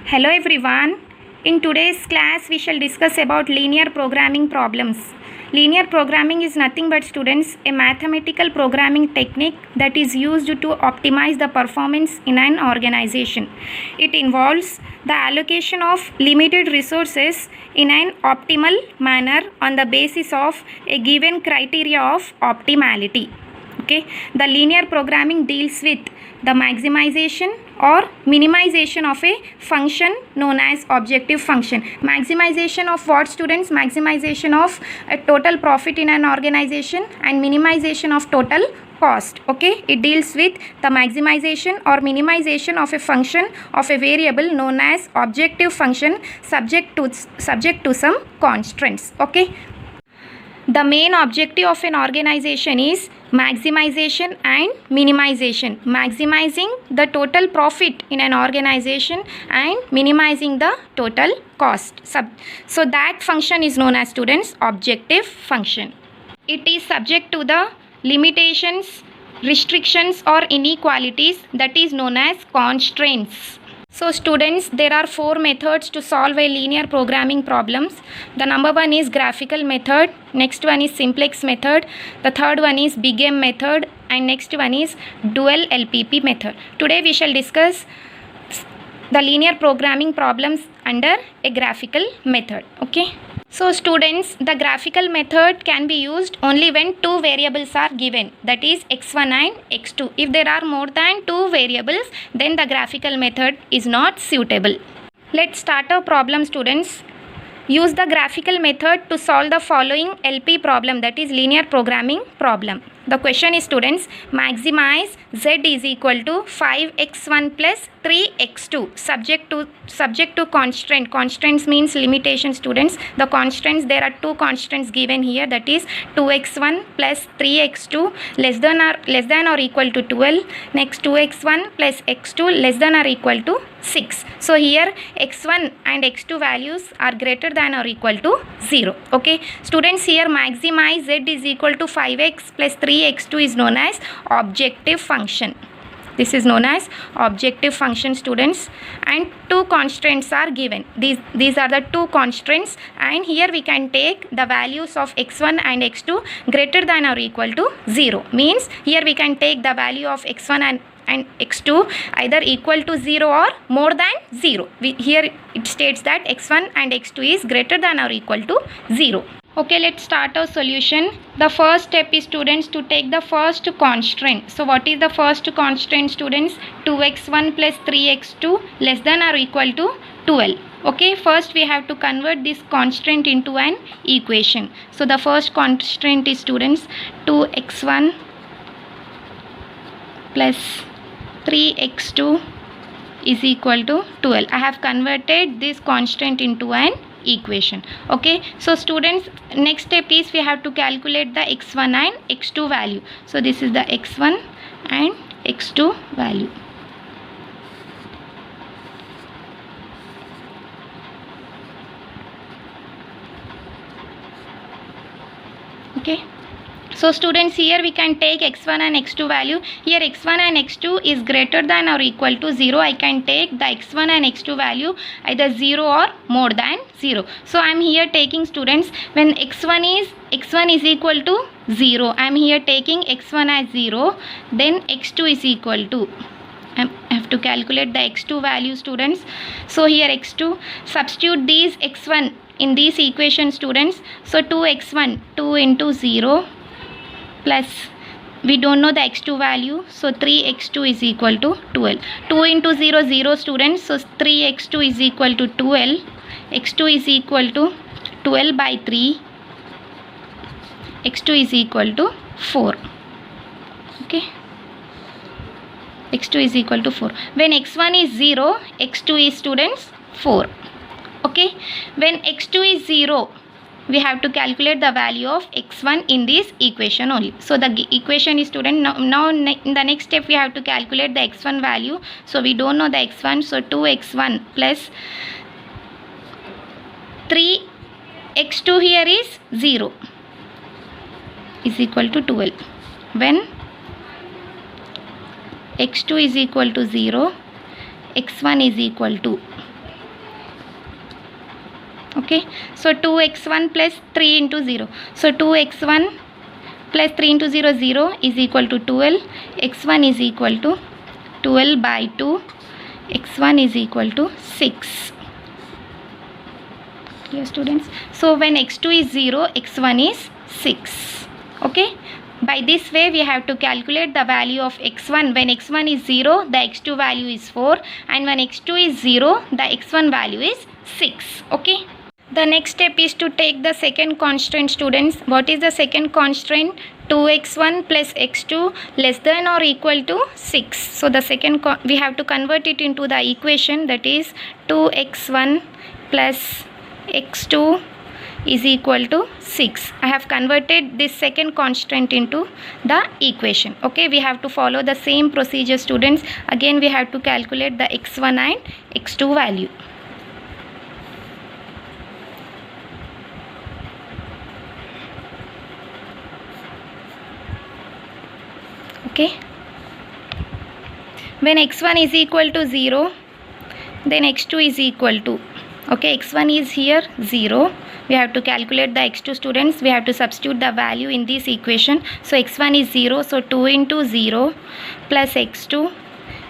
Hello everyone. In today's class we shall discuss about linear programming problems. Linear programming is nothing but students a mathematical programming technique that is used to optimize the performance in an organization. It involves the allocation of limited resources in an optimal manner on the basis of a given criteria of optimality. Okay, the linear programming deals with the maximization or minimization of a function known as objective function. Maximization of what, students? Maximization of a total profit in an organization and minimization of total cost. Okay, it deals with the maximization or minimization of a function of a variable known as objective function subject to some constraints. Okay, the main objective of an organization is maximization and minimization. Maximizing the total profit in an organization and minimizing the total cost. So that function is known as, students, objective function. It is subject to the limitations, restrictions or inequalities that is known as constraints. So students, there are 4 methods to solve a linear programming problems. The number 1 is graphical method, next one is simplex method, the third one is big M method, and next one is dual LPP method. Today we shall discuss the linear programming problems under a graphical method. Okay. So students, the graphical method can be used only when 2 variables are given, that is x1 and x2. If there are more than 2 variables, then the graphical method is not suitable. Let's start our problem, students. Use the graphical method to solve the following LP problem, that is linear programming problem. The question is, students, maximize z is equal to 5x1 plus 3x2 subject to constraint. Constraints means limitation, students. The constraints, there are 2 constraints given here, that is 2x1 plus 3x2 less than or equal to 12. Next 2x1 plus x2 less than or equal to 6. So here x1 and x2 values are greater than or equal to 0. Okay, students, here maximize z is equal to 5x plus 3x2 is known as objective function. This is known as objective function, students, and 2 constraints are given. These are the 2 constraints, and here we can take the values of x1 and x2 greater than or equal to 0. Means here we can take the value of x1 and x2 either equal to 0 or more than 0. Here it states that x1 and x2 is greater than or equal to 0. Okay, let's start our solution. The first step is, students, to take the first constraint. So what is the first constraint, students? 2x1 plus 3x2 less than or equal to 12. Okay, first we have to convert this constraint into an equation. So the first constraint is, students, 2x1 plus 3x2 is equal to 12. I have converted this constant into an equation. Okay, so students, next step is we have to calculate the x1 and x2 value. So this is the x1 and x2 value. Okay, so students, here we can take x1 and x2 value. Here x1 and x2 is greater than or equal to 0. I can take the x1 and x2 value either 0 or more than 0. So I am here taking, students, when x1 is equal to 0, I am here taking x1 as 0, then x2 is equal to, I have to calculate the x2 value, students. So here x2, substitute these x1 in this equation, students. So 2x1, 2 into 0 plus, we don't know the x2 value, so 3x2 is equal to 12. 2 into 0, 0, students, so 3x2 is equal to 12. x2 is equal to 12 by 3. x2 is equal to 4. Okay, x2 is equal to 4. When x1 is 0, x2 is, students, 4. Okay, when x2 is 0, we have to calculate the value of x1 in this equation only. So the equation is, student, now in the next step we have to calculate the x1 value. So we don't know the x1, so 2x1 plus 3x2 here is 0 is equal to 12. When x2 is equal to 0, x1 is equal to Okay, so 2x1 plus 3 into 0. So 2x1 plus 3 into 0, 0 is equal to 12. X1 is equal to 12 by 2. X1 is equal to 6. Clear, students? So when x2 is 0, x1 is 6. Okay. By this way, we have to calculate the value of x1. When x1 is 0, the x2 value is 4. And when x2 is 0, the x1 value is 6. Okay. The next step is to take the second constraint, students. What is the second constraint? 2x1 plus x2 less than or equal to 6. So the second we have to convert it into the equation, that is 2x1 plus x2 is equal to 6. I have converted this second constraint into the equation. Okay, we have to follow the same procedure, students. Again, we have to calculate the x1 and x2 value. Okay, when x1 is equal to 0, then x2 is equal to, okay, x1 is here 0. We have to calculate the x2, students. We have to substitute the value in this equation. So x1 is 0, so 2 into 0 plus x2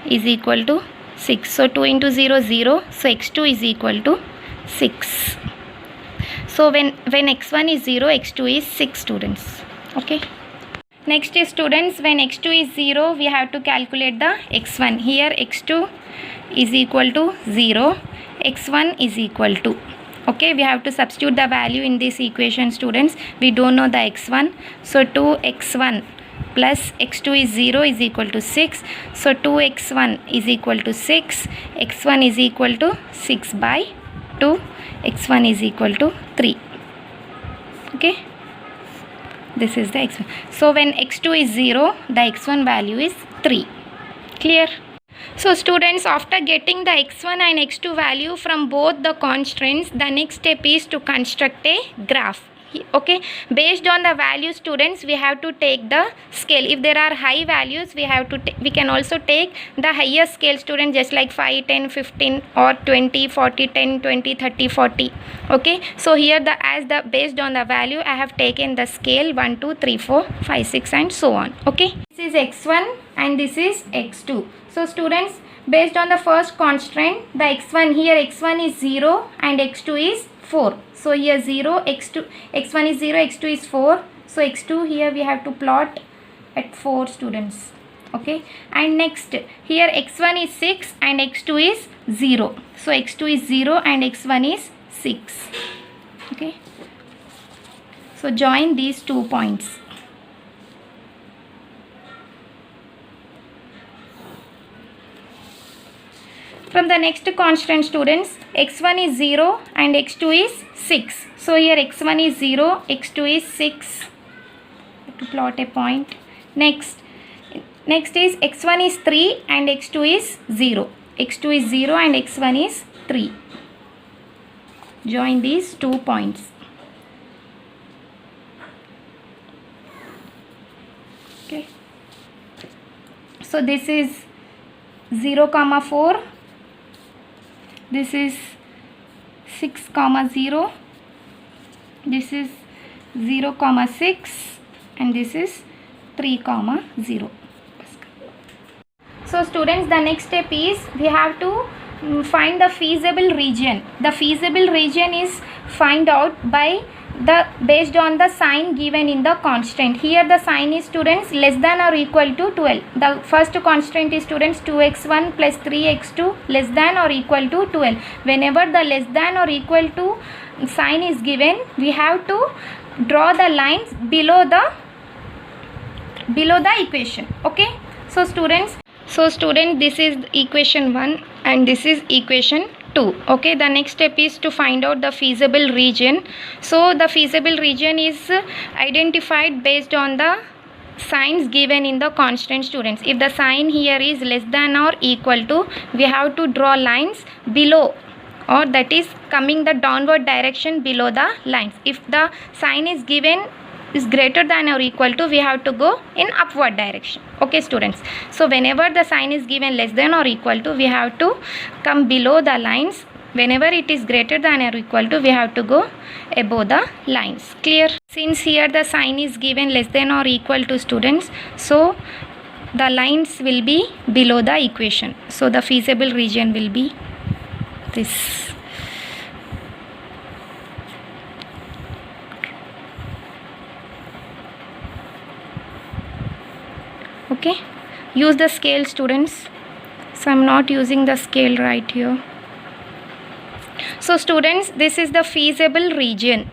is equal to 6. So 2 into 0, 0. So x2 is equal to 6. So when x1 is 0, x2 is 6, students. Okay. Next is, students, when x2 is 0, we have to calculate the x1. Here x2 is equal to 0, x1 is equal to. Okay, we have to substitute the value in this equation, students. We don't know the x1. So 2x1 plus x2 is 0 is equal to 6. So 2x1 is equal to 6. x1 is equal to 6 by 2. x1 is equal to 3. Okay. This is the x1. So when x2 is 0, the x1 value is 3. Clear? So students, after getting the x1 and x2 value from both the constraints, the next step is to construct a graph. Okay, based on the value, students, we have to take the scale. If there are high values, we can also take the higher scale, students, just like 5, 10, 15 or 20, 40, 10, 20, 30, 40. Okay, so here based on the value, I have taken the scale 1, 2, 3, 4, 5, 6 and so on. Okay, this is x1 and this is x2. So students, based on the first constraint, the x1 here, x1 is 0 and x2 is 4. So here 0, x1 is 0, x2 is 4. So x2 here we have to plot at 4, students. Okay, and next here x1 is 6 and x2 is 0. So x2 is 0 and x1 is 6. Okay, so join these 2 points. From the next constraint, students, x1 is 0 and x2 is 6. So here x1 is 0, x2 is 6. To plot a point. Next is x1 is 3 and x2 is 0. x2 is 0 and x1 is 3. Join these 2 points. Okay. So this is 0, 4. This is 6, 0. This is 0, 6 and this is 3, 0. So students, the next step is we have to find the feasible region. The feasible region is find out based on the sign given in the constraint. Here the sign is, students, less than or equal to 12. The first constraint is, students, 2x1 plus 3x2 less than or equal to 12. Whenever the less than or equal to sign is given, we have to draw the lines below the equation. Okay, so students, this is equation 1 and this is equation 2. Okay, the next step is to find out the feasible region. So the feasible region is identified based on the signs given in the constraint, students. If the sign here is less than or equal to, we have to draw lines below, or that is coming the downward direction below the lines. If the sign is given is greater than or equal to, we have to go in upward direction. Okay, students. So whenever the sign is given less than or equal to, we have to come below the lines Whenever it is greater than or equal to, we have to go above the lines. Clear? Since here the sign is given less than or equal to, students, so the lines will be below the equation. So the feasible region will be this. Okay, use the scale, students. So I'm not using the scale right here. So students, this is the feasible region.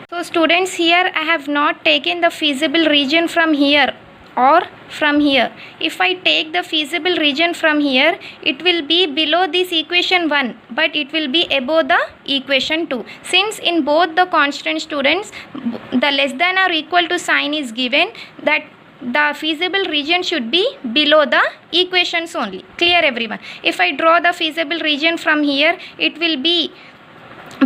So students, here I have not taken the feasible region from here or from here. If I take the feasible region from here, it will be below this equation 1, but it will be above the equation 2. Since in both the constant, students, the less than or equal to sign is given, that the feasible region should be below the equations only. Clear, everyone? If I draw the feasible region from here, it will be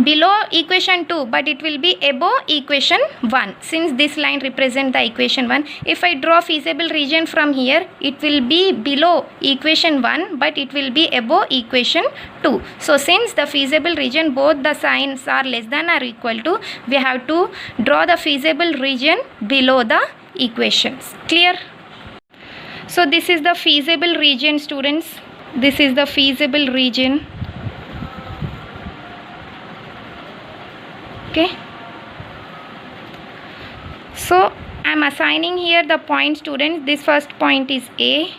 below equation 2, but it will be above equation 1, since this line represents the equation 1. If I draw feasible region from here, it will be below equation 1, but it will be above equation 2. So since the feasible region, both the signs are less than or equal to, we have to draw the feasible region below the equations. Clear? So this is the feasible region, students. This is the feasible region. Okay, so I am assigning here the point, students. This first point is A,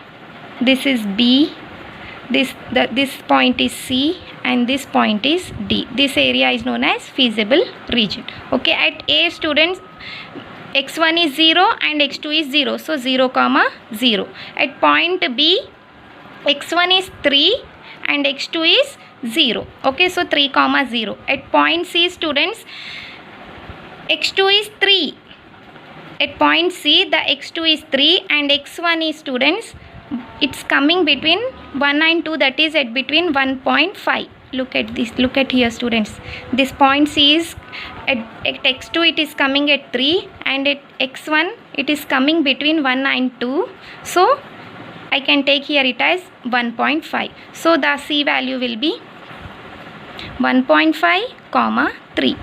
this is B, this point is C, and this point is D. This area is known as feasible region. Okay, at A, students, x1 is 0 and x2 is 0, so 0, 0. At point B, x1 is 3 and x2 is 0. Okay, so 3, 0. At point C, students, x2 is 3. At point C, the x2 is 3 and x1 is, students, it's coming between 1 and 2, that is at between 1.5. Look at this, look at here, students. This point C is at x2, it is coming at 3, and at x1 it is coming between 1 and 2. So I can take here it as 1.5. So the C value will be 1.5, 3.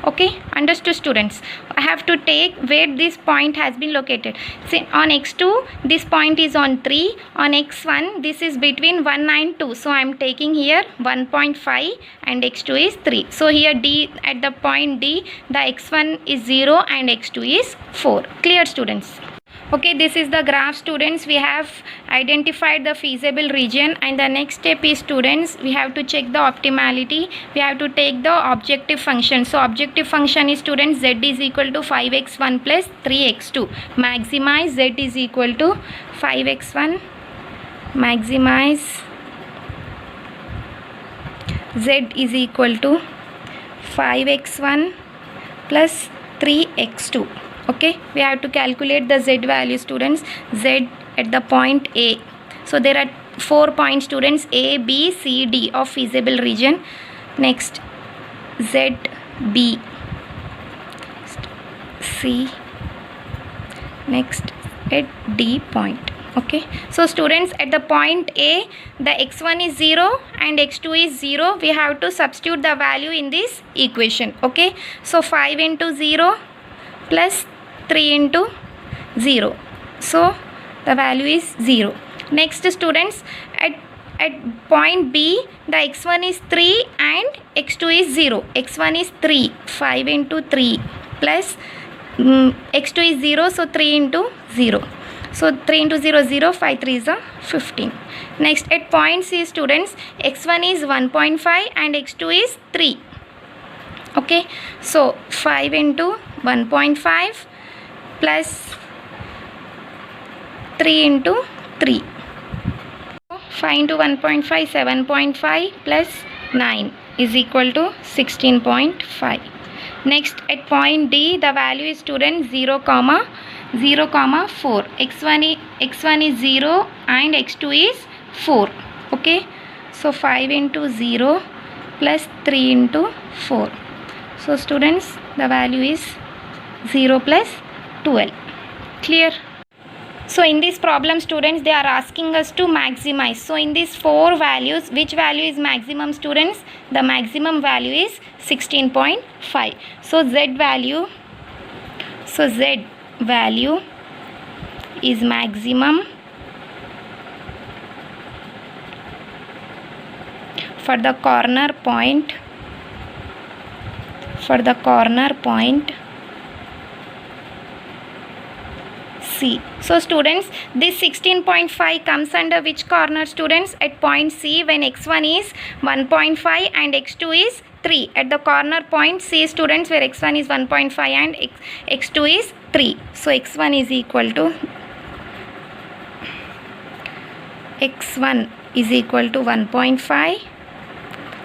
Okay, understood, students? I have to take where this point has been located. See, on x2 this point is on 3, on x1 this is between 1 and 2, so I am taking here 1.5 and x2 is 3. So here D, at the point D, the x1 is 0 and x2 is 4. Clear, students? Okay, this is the graph, students. We have identified the feasible region, and the next step is, students, we have to check the optimality. We have to take the objective function. So objective function is, students, z is equal to 5x1 plus 3x2. Maximize z is equal to 5x1. Maximize z is equal to 5x1 plus 3x2. Okay, we have to calculate the z value, students. Z at the point A. So there are 4 points, students, A, B, C, D of feasible region. Next, Z, B, C. Next, at D point. Okay, so students, at the point A, the x1 is 0 and x2 is 0. We have to substitute the value in this equation. Okay, so 5 into 0 plus 3 into 0, so the value is 0. Next, students, at point B, the x1 is 3 and x2 is 0. x1 is 3, 5 into 3 plus x2 is 0, so 3 into 0. So 3 into 0, 0, 5 3 is 15. Next, at point C, students, x1 is 1.5 and x2 is 3. Okay, so 5 into 1.5 plus 3 into 3. 5 into 1.5, 7.5 plus 9 is equal to 16.5. Next, at point D, the value is, students, 0, 4. x1 is 0 and x2 is 4. Okay, so 5 into 0 plus 3 into 4. So students, the value is 0 plus 12. Clear? So in this problem, students, they are asking us to maximize. So in these four values, which value is maximum, students? The maximum value is 16.5. So Z value is maximum for the corner point C. So students, this 16.5 comes under which corner, students? At point C, when x1 is 1.5 and x2 is 3. At the corner point C, students, where x1 is 1.5 and x2 is 3. So x1 is equal to 1.5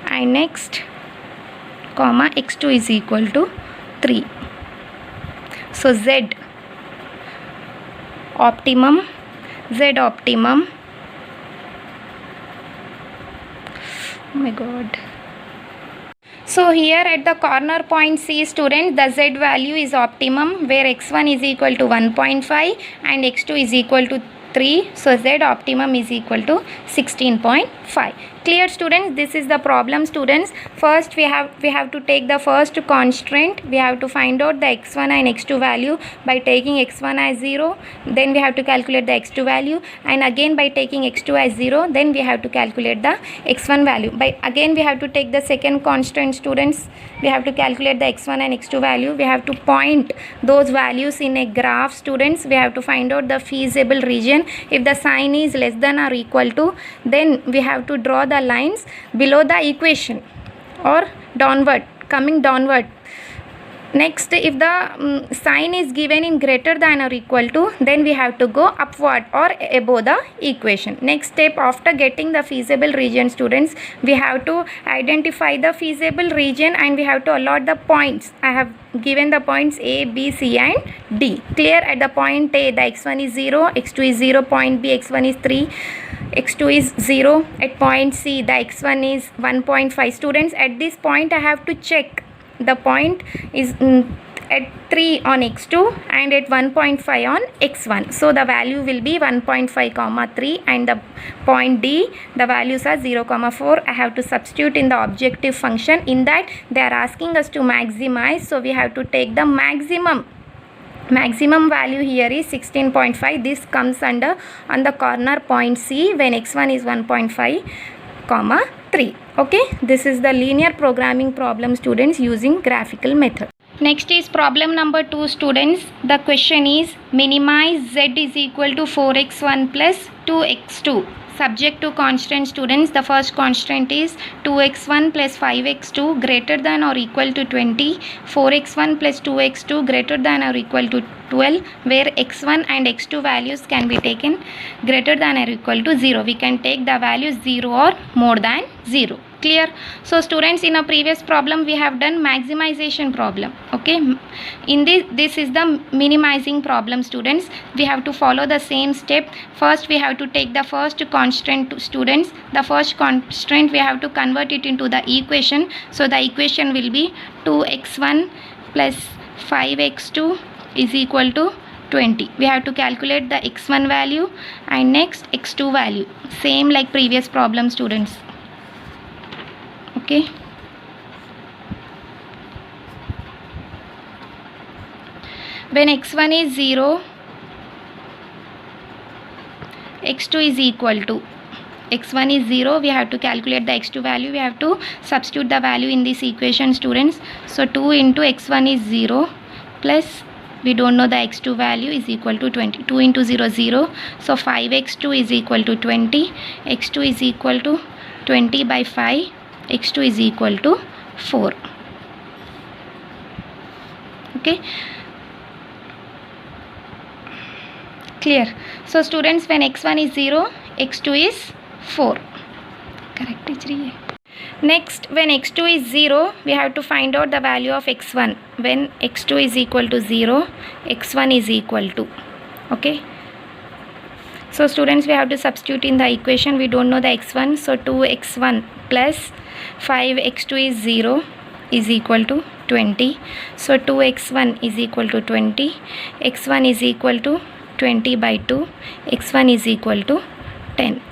and next comma x2 is equal to 3. So Z optimum oh my god. So here at the corner point C, students, the Z value is optimum where x1 is equal to 1.5 and x2 is equal to 3. So Z optimum is equal to 16.5. Clear, students? This is the problem, students. First we have to take the first constraint. We have to find out the x1 and x2 value by taking x1 as 0. Then we have to calculate the x2 value, and again by taking x2 as 0, then we have to calculate the x1 value. Again we have to take the second constant, students. We have to calculate the x1 and x2 value. We have to point those values in a graph, students. We have to find out the feasible region. If the sign is less than or equal to, then we have to draw the lines below the equation or coming downward. Next, if the sign is given in greater than or equal to, then we have to go upward or above the equation. Next step, after getting the feasible region, students, we have to identify the feasible region and we have to allot the points. I have given the points A, B, C and D. Clear? At the point A, the x1 is 0, x2 is 0, point B, x1 is 3, x2 is 0. At point C, the x1 is 1.5. Students, at this point I have to check the point is at 3 on x2 and at 1.5 on x1. So the value will be 1.5 comma 3, and the point D, the values are 0 comma 4. I have to substitute in the objective function. In that they are asking us to maximize, so we have to take the maximum value here is 16.5. This comes under on the corner point C when x1 is 1.5 comma 3. Okay, this is the linear programming problem, students, using graphical method. Next is problem number 2, students. The question is minimize z is equal to 4x1 plus 2x2 subject to constant, students. The first constant is 2x1 plus 5x2 greater than or equal to 20, 4x1 plus 2x2 greater than or equal to 12, where x1 and x2 values can be taken greater than or equal to 0. We can take the values 0 or more than 0. Clear? So students, in a previous problem we have done maximization problem. Okay, in this is the minimizing problem, students. We have to follow the same step. First we have to take the first constant, students. The first constant we have to convert it into the equation. So the equation will be 2x1 plus 5x2 is equal to 20. We have to calculate the x1 value and next x2 value, same like previous problem, students. Okay, when x1 is 0, x2 is equal to, x1 is 0, we have to calculate the x2 value. We have to substitute the value in this equation, students. So 2 into x1 is 0 plus, we don't know the x2 value, is equal to 20. 2 into 0, 0. So 5x2 is equal to 20. x2 is equal to 20 by 5. x2 is equal to 4. Okay, clear? So students, when x1 is 0, x2 is 4. Correct? Next, when x2 is 0, we have to find out the value of x1. When x2 is equal to 0, x1 is equal to. Okay, so students, we have to substitute in the equation. We don't know the x1, so 2x1 plus 5x2 is 0 is equal to 20. So 2x1 is equal to 20, x1 is equal to 20 by 2, x1 is equal to 10.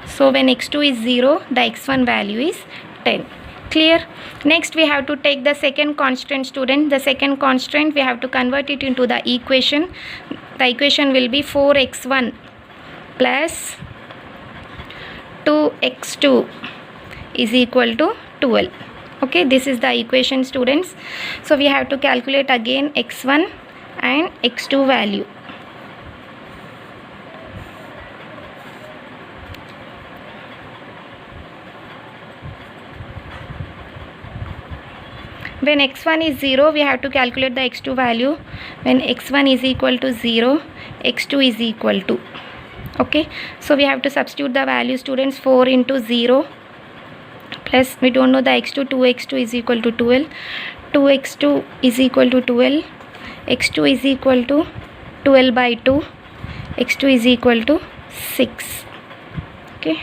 So when x2 is 0, the x1 value is 10. Clear? Next we have to take the second constant, student. The second constant we have to convert it into the equation. The equation will be 4x1 plus 2x2 is equal to 12. Okay, this is the equation, students. So we have to calculate again x1 and x2 value. When x1 is 0, we have to calculate the x2 value. When x1 is equal to 0, x2 is equal to. Okay, so we have to substitute the value, students. 4 into 0 plus, we don't know the x2, 2x2 is equal to 12. 2x2 is equal to 12. x2 is equal to 12 by 2. x2 is equal to 6. Okay,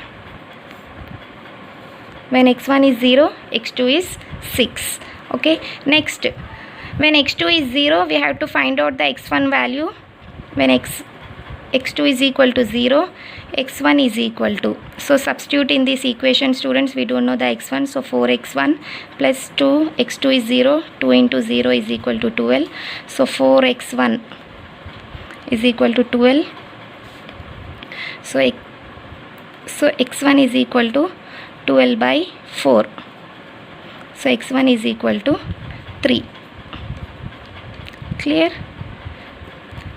when x1 is 0, x2 is 6. Okay, next, when x2 is 0, we have to find out the x1 value. When x2 is equal to 0, x1 is equal to. So substitute in this equation, students. We don't know the x1, so 4x1 plus 2, x2 is 0, 2 into 0 is equal to 12. So 4x1 is equal to 12. So x1 is equal to 12 by 4. So x1 is equal to 3. Clear?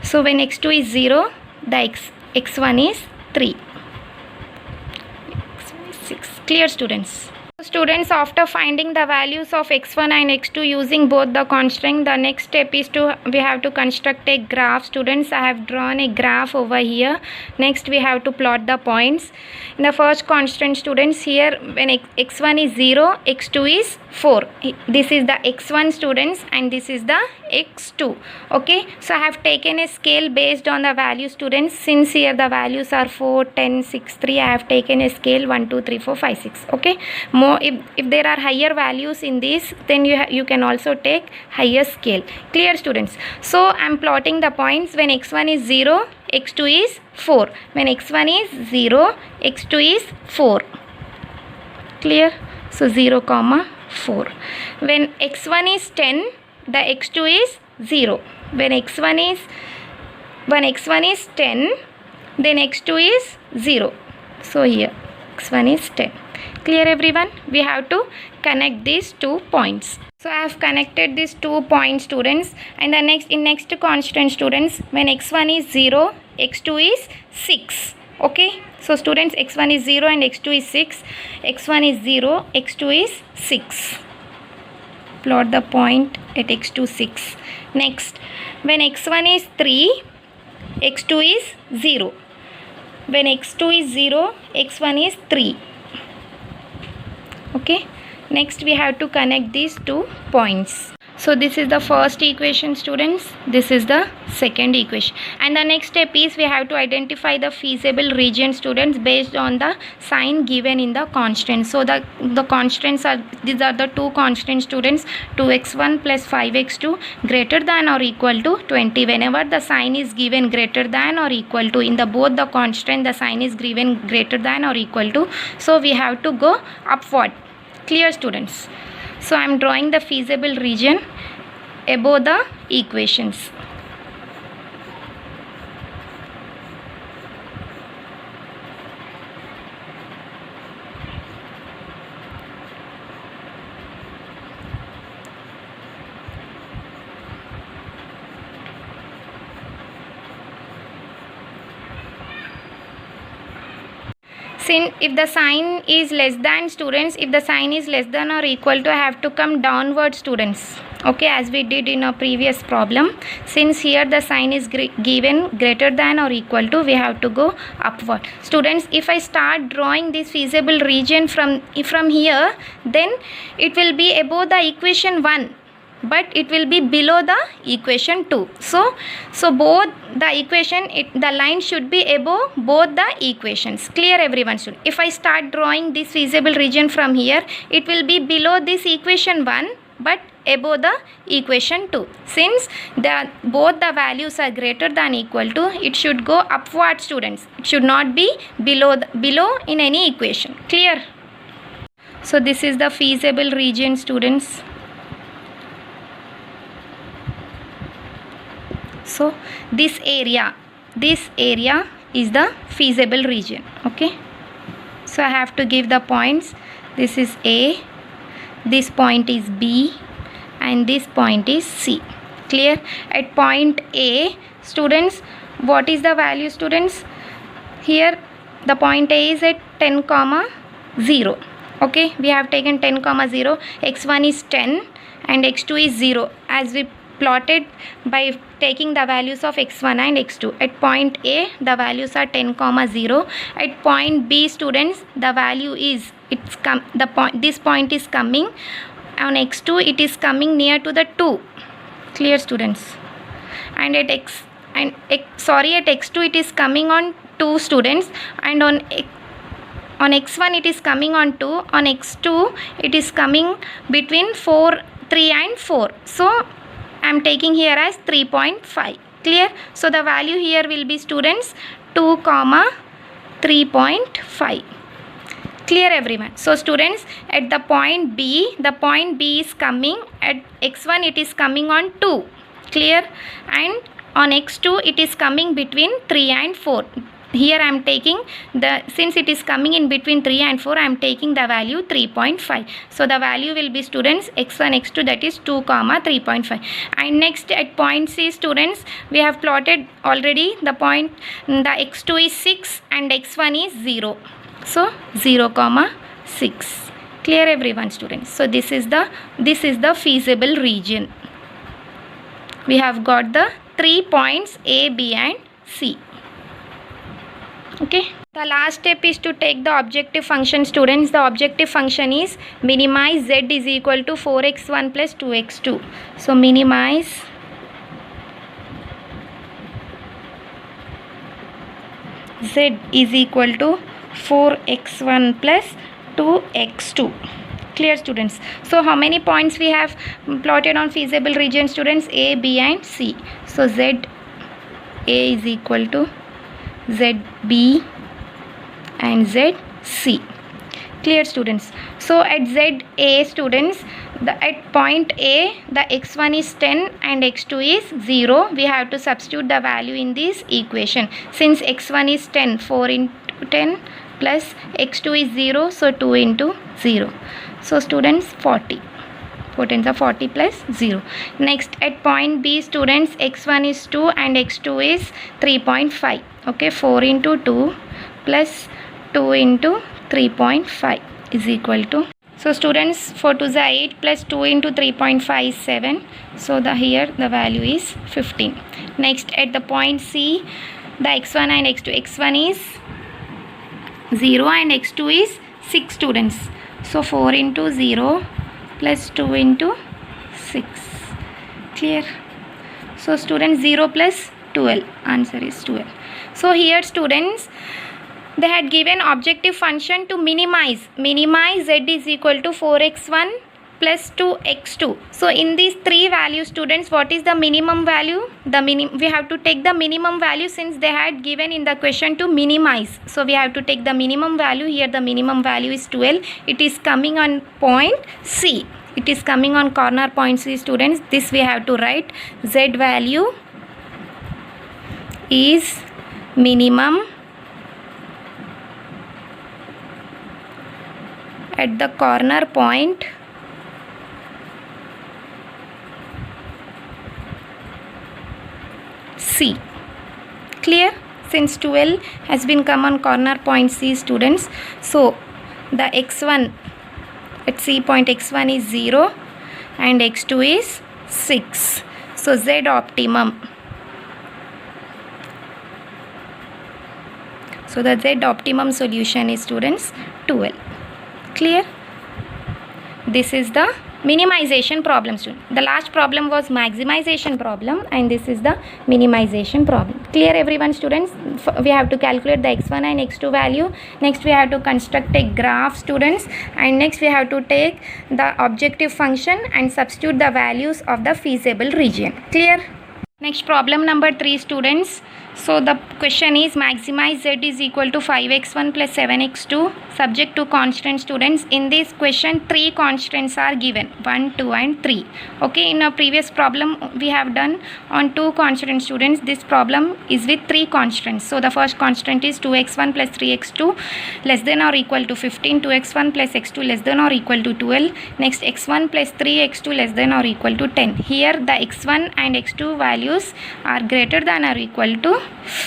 So when x2 is 0, the x1 is 3. x1 is 6. Clear, students? Students, after finding the values of x1 and x2 using both the constant, the next step is we have to construct a graph. Students, I have drawn a graph over here. Next we have to plot the points. In the first constant, students, here when x1 is 0, x2 is 4. This is the x1, students, and this is the x2. Okay, so I have taken a scale based on the value, students. Since here the values are 4, 10, 6, 3, I have taken a scale 1, 2, 3, 4, 5, 6. Okay, more if there are higher values in this, then you can also take higher scale. Clear, students? So I am plotting the points. When x1 is 0, x2 is 4. When x1 is 0, x2 is 4. Clear? So 0, 4. When x1 is 10, the x2 is 0. When x1 is 10, then x2 is 0. So here x1 is 10. Clear, everyone? We have to connect these 2 points. So I have connected these 2 points, students. And the next constant, students, when x1 is 0, x2 is 6. Okay, so students, x1 is 0 and x2 is 6. x1 is 0, x2 is 6. Plot the point at x2, 6. Next, when x1 is 3, x2 is 0. When x2 is 0, x1 is 3. Okay, next we have to connect these 2 points. So this is the first equation, students. This is the second equation. And the next step is we have to identify the feasible region, students, based on the sign given in the constant. So the constants are, these are the 2 constants, students. 2x1 plus 5x2 greater than or equal to 20. Whenever the sign is given greater than or equal to, in the both the constant, the sign is given greater than or equal to. So we have to go upward. Clear, students? So I am drawing the feasible region above the equations. If the sign is less than, students, if the sign is less than or equal to, I have to come downward, students. Okay, as we did in a previous problem. Since here the sign is given greater than or equal to, we have to go upward. Students, if I start drawing this feasible region from here, then it will be above the equation 1. But it will be below the equation 2. So both the equation, the line should be above both the equations. Clear, everyone? If I start drawing this feasible region from here, it will be below this equation 1, but above the equation 2. Since both the values are greater than equal to, it should go upward, students. It should not be below in any equation. Clear? So this is the feasible region, students. So this area is the feasible region. Okay, so I have to give the points. This is A, this point is B, and this point is C. Clear? At point A, students, what is the value, students? Here the point A is at 10, 0. Okay, we have taken 10, 0. x1 is 10 and x2 is 0, as we plotted by taking the values of x1 and x2. At point A, the values are 10, 0. At point B, students, the value is, this point is coming on x2, it is coming near to the 2. Clear, students? And at x2 it is coming on 2, students, and on x1 it is coming on 2, on x2 it is coming between 3 and 4. So I am taking here as 3.5. Clear? So the value here will be, students, 2, 3.5. Clear, everyone? So students, at the point B is coming at x1, it is coming on 2. Clear? And on x2 it is coming between 3 and 4. Here I am taking since it is coming in between 3 and 4, I am taking the value 3.5. So the value will be, students, x1, x2, that is 2, 3.5. And next at point C, students, we have plotted already the point, the x2 is 6 and x1 is 0. So 0, 6. Clear, everyone, students? So this is the feasible region. We have got the 3 points A, B and C. Okay, the last step is to take the objective function, students. The objective function is minimize z is equal to 4x1 plus 2x2. So minimize z is equal to 4x1 plus 2x2. Clear, students? So how many points we have plotted on feasible region, students? A, B and C. So z A is equal to ZB and ZC. Clear, students? So at ZA, students, at point A, the x1 is 10 and x2 is 0. We have to substitute the value in this equation. Since x1 is 10, 4 into 10 plus x2 is 0, so 2 into 0. So students, 40. 4 tens are 40 plus 0. Next, at point B, students, x1 is 2 and x2 is 3.5. Okay, 4 into 2 plus 2 into 3.5 is equal to, so students, 4 2s are 8 plus 2 into 3.5 is 7. So here the value is 15. Next, at the point C, the x1 and x2, x1 is 0 and x2 is 6, students. So 4 into 0 plus 2 into 6. Clear? So students, 0 plus 12, answer is 12. So here, students, they had given objective function to minimize z is equal to 4x1 plus 2x2. So in these three values, students, what is the minimum value? We have to take the minimum value, since they had given in the question to minimize. So we have to take the minimum value. Here the minimum value is 12. It is coming on point C. It is coming on corner point C, students. This we have to write. Z value is minimum at the corner point C. Clear? Since 12 has been come on corner point C, students, so the x1 at C point, x1 is 0 and x2 is 6. So Z optimum. So the Z optimum solution is, students, 12. Clear? This is the minimization problem student. The last problem was maximization problem and this is the minimization problem. Clear everyone students? We have to calculate the x1 and x2 value. Next we have to construct a graph students, and next we have to take the objective function and substitute the values of the feasible region. Clear? Next problem number 3 students. So the question is maximize z is equal to 5x1 plus 7x2 subject to constant students. In this question 3 constants are given, 1, 2 and 3. Okay, in a previous problem we have done on 2 constant students. This problem is with 3 constants. So the first constant is 2x1 plus 3x2 less than or equal to 15, 2x1 plus x2 less than or equal to 12. Next x1 plus 3x2 less than or equal to 10. Here the x1 and x2 values are greater than or equal to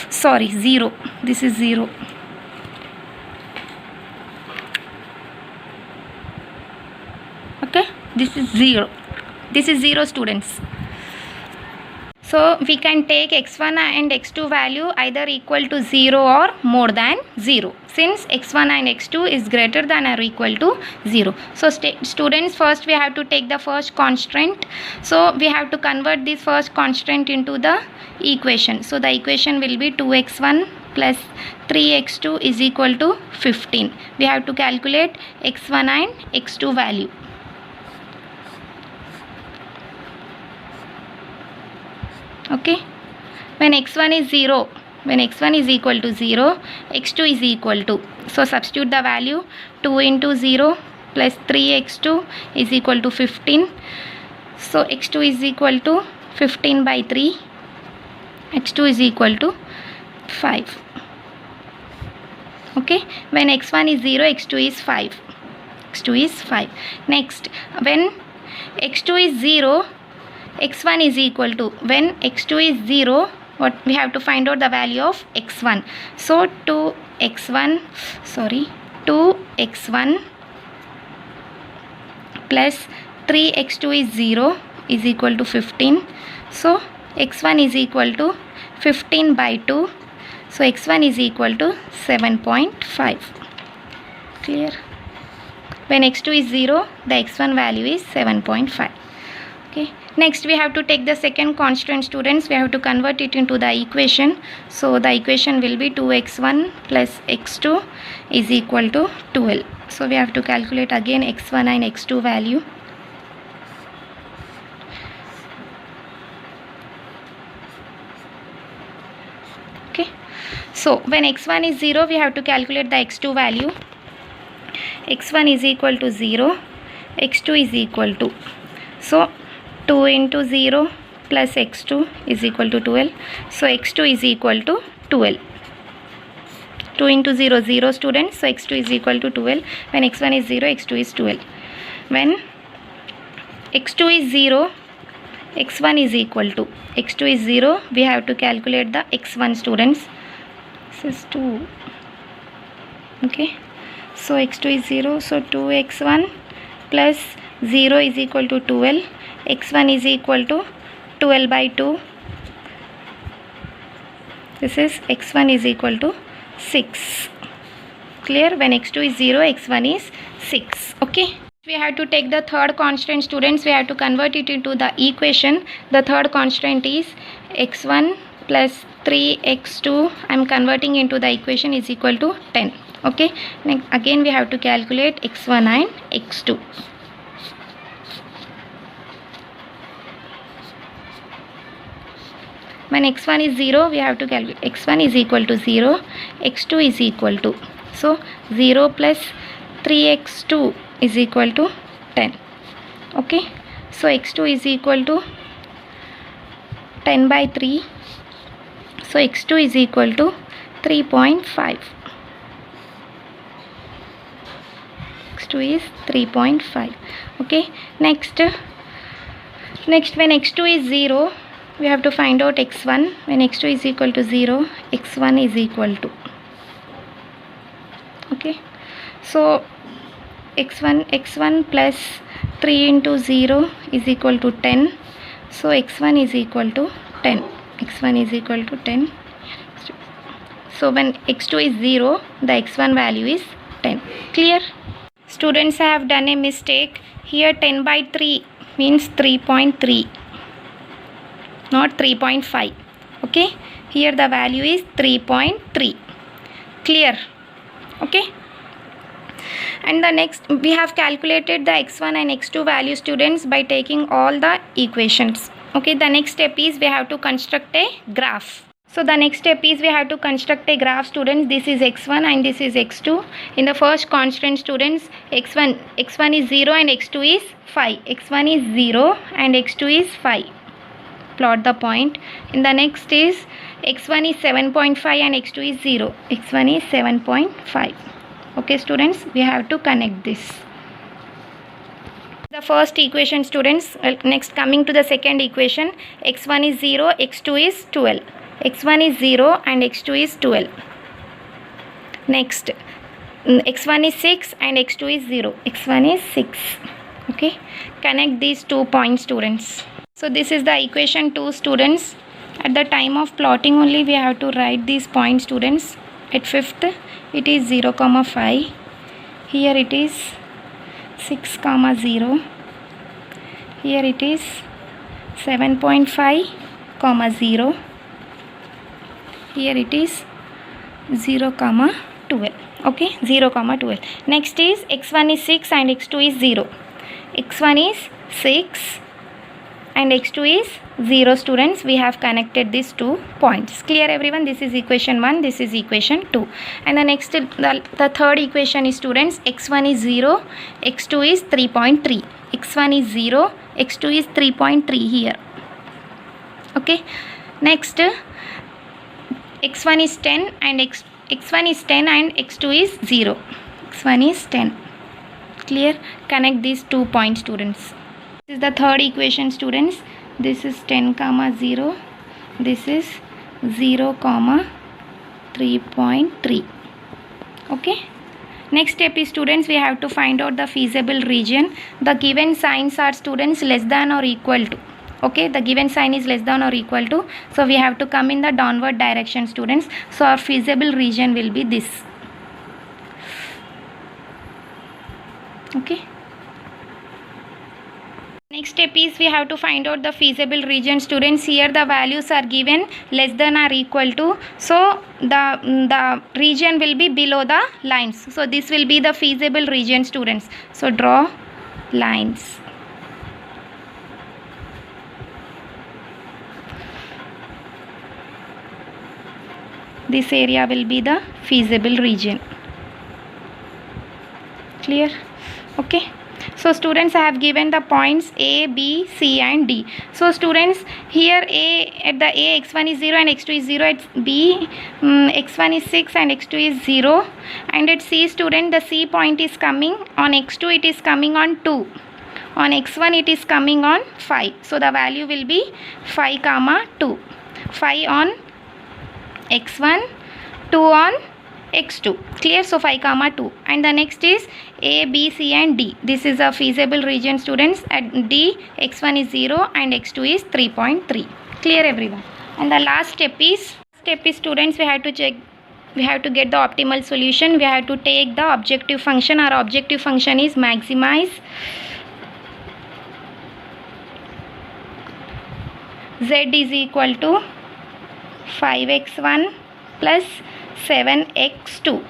0. This is 0. Okay, this is 0. This is 0 students. So we can take x1 and x2 value either equal to 0 or more than 0, since x1 and x2 is greater than or equal to 0. So students, first we have to take the first constant. So we have to convert this first constant into the equation. So the equation will be 2x1 plus 3x2 is equal to 15. We have to calculate x1 and x2 value. Okay, when x1 is 0, when x1 is equal to 0, x2 is equal to, so substitute the value, 2 into 0 plus 3x2 is equal to 15. So x2 is equal to 15 by 3, x2 is equal to 5. Okay, when x1 is 0, x2 is 5, x2 is 5. Next, when x2 is 0, x1 is equal to, when x2 is 0, what we have to find out the value of x1. So 2x1 plus 3x2 is 0 is equal to 15. So x1 is equal to 15 by 2. So x1 is equal to 7.5. Clear? When x2 is 0, the x1 value is 7.5. Okay. Next we have to take the second constant students. We have to convert it into the equation. So the equation will be 2x1 plus x2 is equal to 12. So we have to calculate again x1 and x2 value. Okay. So when x1 is 0, we have to calculate the x2 value. x1 is equal to 0, x2 is equal to, so 2 into 0 plus x2 is equal to 12. So x2 is equal to 12. 2 into 0, 0 students. So x2 is equal to 12. When x1 is 0, x2 is 12. When x2 is 0, x1 is equal to, x2 is 0, we have to calculate the x1 students. This is 2. Okay. So x2 is 0. So 2x1 plus 0 is equal to 12. x1 is equal to 12 by 2. This is x1 is equal to 6. Clear? When x2 is 0, x1 is 6. Okay. We have to take the third constant students. We have to convert it into the equation. The third constant is x1 plus 3x2. I am converting into the equation is equal to 10. Okay. Next, again we have to calculate x1 and x2. When x1 is 0, we have to calculate x1 is equal to 0, x2 is equal to, so 0 plus 3x2 is equal to 10. Okay. So x2 is equal to 10 by 3. So x2 is equal to 3.5. x2 is 3.5. Okay. Next when x2 is 0, we have to find out x1. When x2 is equal to 0, x1 is equal to, okay, so x1 plus 3 into 0 is equal to 10. So x1 is equal to 10. x1 is equal to 10. So when x2 is 0, the x1 value is 10. Clear? students have done a mistake here. 10 by 3 means 3.3, not 3.5. okay, here the value is 3.3. clear? okay, and the next we have calculated the x1 and x2 value, students, by taking all the equations. okay, the next step is we have to construct a graph. So the next step is we have to construct a graph, students. This is x1 and this is x2. In the first constant, students, x1 is 0 and x2 is 5. x1 is 0 and x2 is 5. Plot the point. In the next is x1 is 7.5 and x2 is 0. x1 is 7.5. okay, students, we have to connect this. The first equation, students. Next, coming to the second equation, x1 is 0, x2 is 12. x1 is 0 and x2 is 12. Next, x1 is 6 and x2 is 0. x1 is 6. okay, connect these 2 points, students. So this is the equation 2, students. At the time of plotting only we have to write these points, students. At fifth it is 0, 5. Here it is 6, 0. Here it is 7.5, 0. Here it is 0, 12. okay, 0, 12. Next is x1 is 6 and x2 is 0. x1 is 6 and x2 is 0, students. We have connected these 2 points. Clear, everyone? This is equation 1, this is equation 2. And the next, the third equation is, students, x1 is 0, x2 is 3.3. x1 is 0, x2 is 3.3 here. okay, next, x1 is 10 and x1 is 10 and x2 is 0. x1 is 10. Clear? Connect these 2 points, students. This is the third equation, students. This is 10, 0. This is 0, 3.3. okay. Next step is, students, we have to find out the feasible region. The given signs are, students, less than or equal to. okay, the given sign is less than or equal to, so we have to come in the downward direction, students. So our feasible region will be this. okay, next step is we have to find out the feasible region, students. Here the values are given less than or equal to, so the region will be below the lines. So this will be the feasible region, students. So draw lines. This area will be the feasible region. Clear? okay, so students, I have given the points A, B, C and D. So students, here at the A, x1 is 0 and x2 is 0. At B, x1 is 6 and x2 is 0. And at C, student, the C point is coming on x2, it is coming on 2. On x1 it is coming on 5. So the value will be 5, 2. 5 on x1, 2 on x2. Clear? So 5, 2. And the next is A, B, C and D. This is a feasible region, students. At D, x1 is 0 and x2 is 3.3. Clear, everyone? And the last step is, students, we have to check, we have to get the optimal solution. We have to take the objective function. Our objective function is maximize z is equal to 5x1 plus 7x2.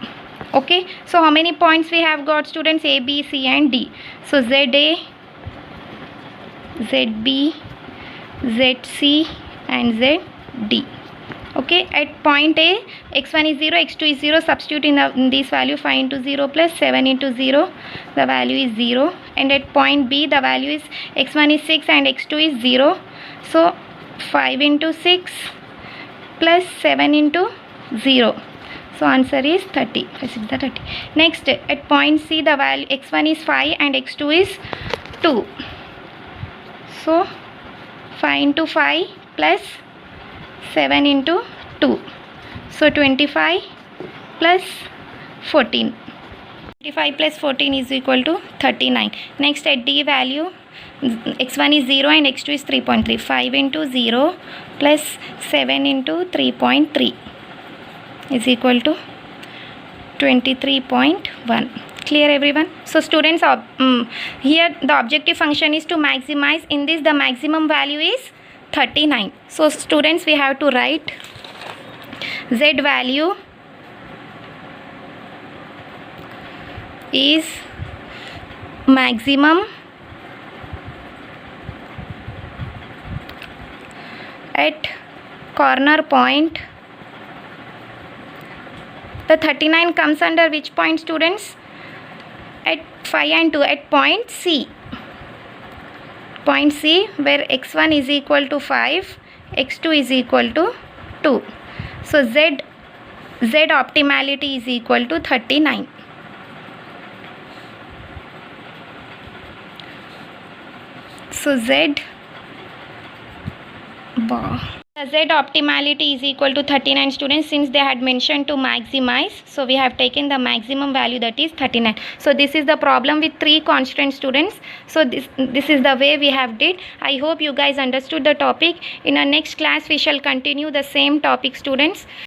okay, so how many points we have got, students? A, B, C and D. So ZA, ZB, ZC and ZD. okay, at point A, x1 is 0, x2 is 0. Substitute in this value. 5 into 0 plus 7 into 0, the value is 0. And at point B, the value is x1 is 6 and x2 is 0. So 5 into 6 plus 7 into 0. So answer is 30. This is the 30. Next, at point C, the value x1 is 5 and x2 is 2. So 5 into 5 plus 7 into 2. So 25 plus 14. 25 plus 14 is equal to 39. Next, at D value, x1 is 0 and x2 is 3.3. 5 into 0 plus 7 into 3.3 is equal to 23.1. Clear everyone? So students, here the objective function is to maximize. In this the maximum value is 39. So students, we have to write z value is maximum at corner point. The 39 comes under which point, students? At 5 and 2, at point C. Point C, where x1 is equal to 5, x2 is equal to 2. So z optimality is equal to 39. So z optimality is equal to 39, students, since they had mentioned to maximize. So we have taken the maximum value, that is 39. So this is the problem with 3 constant, students. So this is the way we have did. I hope you guys understood the topic. In our next class we shall continue the same topic, students.